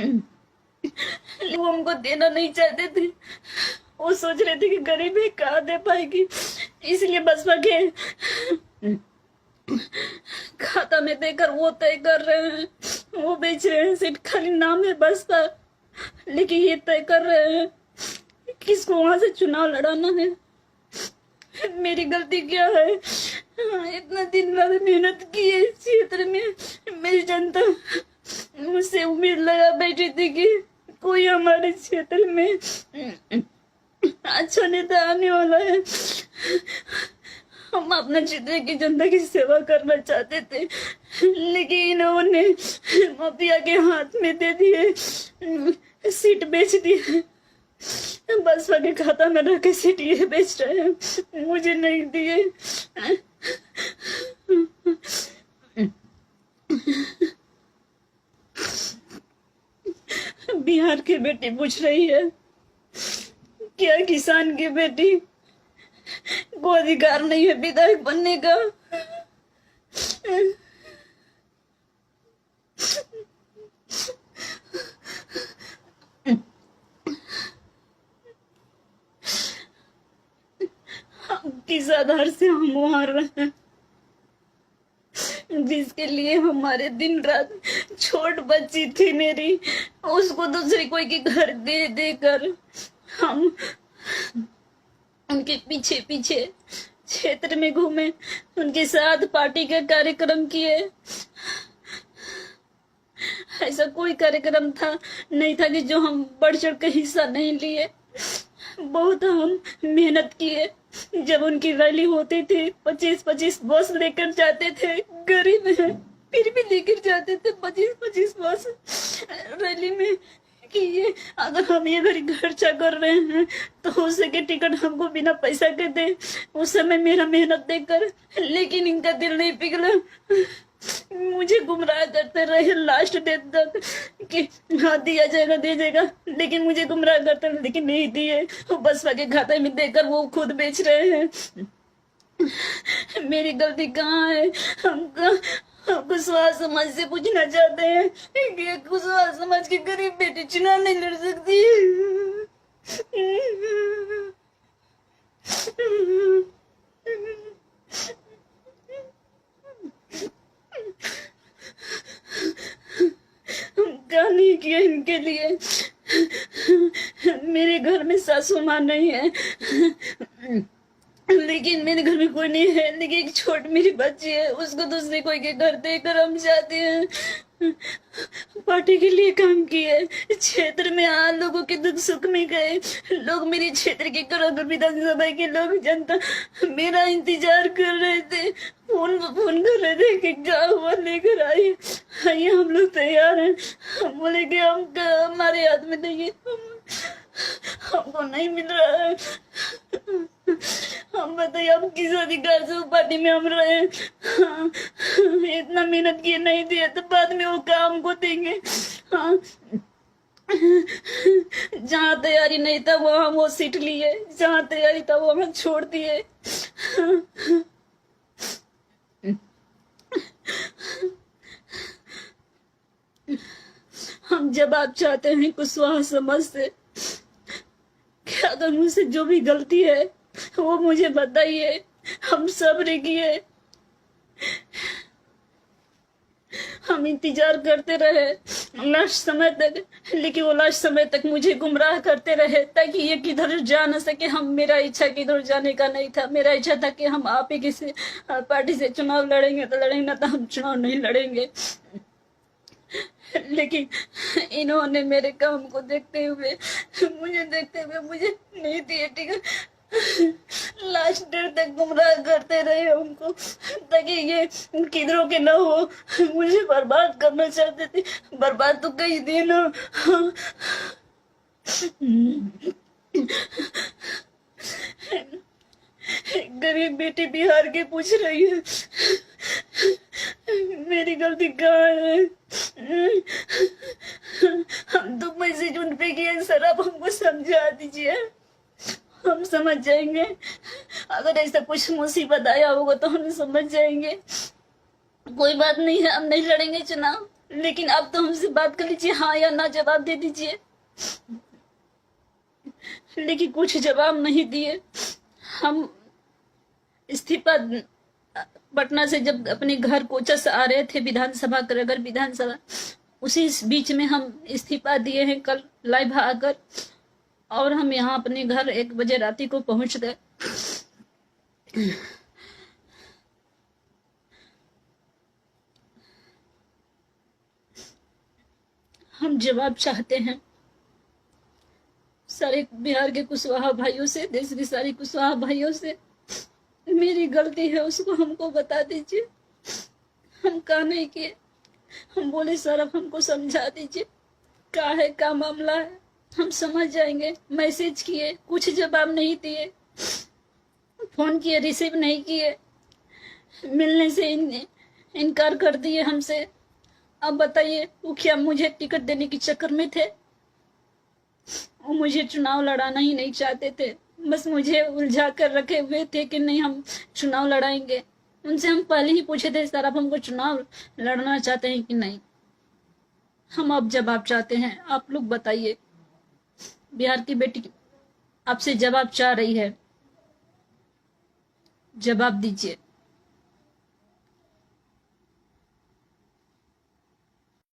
वो हमको देना नहीं चाहते थे। वो सोच रहे थे कि गरीब है कहाँ दे पाएगी, इसलिए बसपा के खाता में देकर वो तय कर रहे हैं, वो बेच रहे हैं। सिर्फ खाली नाम है बसपा, लेकिन ये तय कर रहे हैं किसको वहां से चुनाव लड़ाना है। मेरी गलती क्या है? इतना दिन रात मेहनत की है इस क्षेत्र में। मेरी जनता मुझसे उम्मीद लगा बैठी थी कि कोई हमारे क्षेत्र में अच्छा नेता आने वाला है। हम अपना क्षेत्र की जनता की सेवा करना चाहते थे, लेकिन इन्होंने माफिया के हाथ में दे दिए, सीट बेच दी है। बसपा के खाता में रख के सीट ये बेच रहे हैं, मुझे नहीं दिए। बिहार की बेटी पूछ रही है क्या किसान की बेटी को अधिकार नहीं है विधायक बनने का? किस आधार से हम वहां रहे, जिसके लिए हमारे दिन रात, छोट बच्ची थी मेरी, उसको दूसरे कोई के घर दे देकर हम उनके पीछे पीछे क्षेत्र में घूमे, उनके साथ पार्टी का कार्यक्रम किए। ऐसा कोई कार्यक्रम था नहीं था कि जो हम बढ़ चढ़ के हिस्सा नहीं लिए। बहुत हम मेहनत किए। जब उनकी रैली होती थी 25-25 बस लेकर जाते थे, गरीब है फिर भी लेकर जाते थे 25-25 बस रैली में, कि ये अगर हम ये खर्चा कर रहे हैं तो हो सके टिकट हमको बिना पैसा के दे। उस समय मेरा मेहनत देखकर, लेकिन इनका दिल नहीं पिघला, मुझे गुमराह करते रहे लास्ट डे तक कि हाँ दिया जाएगा दे जाएगा, लेकिन मुझे गुमराह करते रहे, लेकिन नहीं दिए। बसपा के खाते में देकर वो खुद बेच रहे हैं। मेरी गलती कहाँ है? हम कुशवाहा समाज से पूछना चाहते हैं कि कुशवाहा समाज की गरीब बेटी चुनाव नहीं लड़ सकती। क्या नहीं किया इनके लिए। मेरे घर में सासू माँ नहीं है, लेकिन मेरे घर में कोई नहीं है, लेकिन एक छोट मेरी बच्ची है, उसको दूसरे कोई के घर देकर हम जाते हैं। पार्टी के लिए काम किए, क्षेत्र में लोगों के दुख सुख में गए। लोग मेरे क्षेत्र के करोड़ों विधानसभा के लोग, जनता मेरा इंतजार कर रहे थे, फोन कर रहे थे कि क्या हुआ, लेकर आइए हम लोग तैयार हैं। हम बोले कि हम हमारे हाथ में नहीं है, हमको नहीं मिल रहा है। हम बताइए हम किस अधिकार से पार्टी में हम रहे? इतना मेहनत किए नहीं दिए तो बाद में वो काम को देंगे। हाँ, जहाँ तैयारी नहीं था वहां वो सीट लिए, जहाँ तैयारी था वहां छोड़ दिए। हम जवाब चाहते हैं कुशवाहा समाज से कि अगर मुझसे जो भी गलती है वो मुझे बताइए। हम सब्र किए, हम इंतजार करते रहे लास्ट समय तक, लेकिन वो लास्ट समय तक मुझे गुमराह करते रहे ताकि ये किधर जा न सके। हम मेरा इच्छा किधर जाने का नहीं था, मेरा इच्छा था कि हम आप ही किसी पार्टी से चुनाव लड़ेंगे तो लड़ेंगे, ना तो हम चुनाव नहीं लड़ेंगे। लेकिन इन्होंने मेरे काम को देखते हुए मुझे नहीं दिए टिकट। लास्ट डेट तक गुमराह करते रहे हमको ताकि ये किधरों के ना हो। मुझे बर्बाद करना चाहते थे, बर्बाद तो कई दिन। गरीब बेटी बिहार के पूछ रही है मेरी गलती कहाँ है? हम तो मैसेज उन पे किए, सर आप हमको समझा दीजिए, हम समझ जाएंगे। अगर ऐसा कुछ मुसीबत आया होगा तो हम समझ जाएंगे। कोई बात नहीं है, हम नहीं लड़ेंगे चुनाव, लेकिन अब तो हमसे बात कर लीजिए, हाँ या ना जवाब दे दीजिए। लेकिन कुछ जवाब नहीं दिए। हम इस्तीफा पटना से जब अपने घर कोचा से आ रहे थे विधानसभा कर विधानसभा, उसी बीच में हम इस्तीफा दिए हैं कल लाइव आकर, और हम यहाँ अपने घर 1 बजे राती को पहुंच गए। हम जवाब चाहते हैं सारे बिहार के कुशवाहा भाइयों से, देश के सारे कुशवाहा भाइयों से। मेरी गलती है उसको हमको बता दीजिए। हम कहा नहीं किए, हम बोले सर अब हमको समझा दीजिए क्या है, क्या मामला है, हम समझ जाएंगे। मैसेज किए, कुछ जवाब नहीं दिए, फोन किए रिसीव नहीं किए, मिलने से इनकार कर दिए हमसे। अब बताइए वो क्या मुझे टिकट देने के चक्कर में थे? वो मुझे चुनाव लड़ाना ही नहीं चाहते थे, बस मुझे उलझा कर रखे हुए थे कि नहीं हम चुनाव लड़ाएंगे। उनसे हम पहले ही पूछे थे सर आप हमको चुनाव लड़ना चाहते हैं कि नहीं। हम अब जवाब चाहते हैं, आप लोग बताइए। बिहार की बेटी आपसे जवाब चाह रही है, जवाब दीजिए।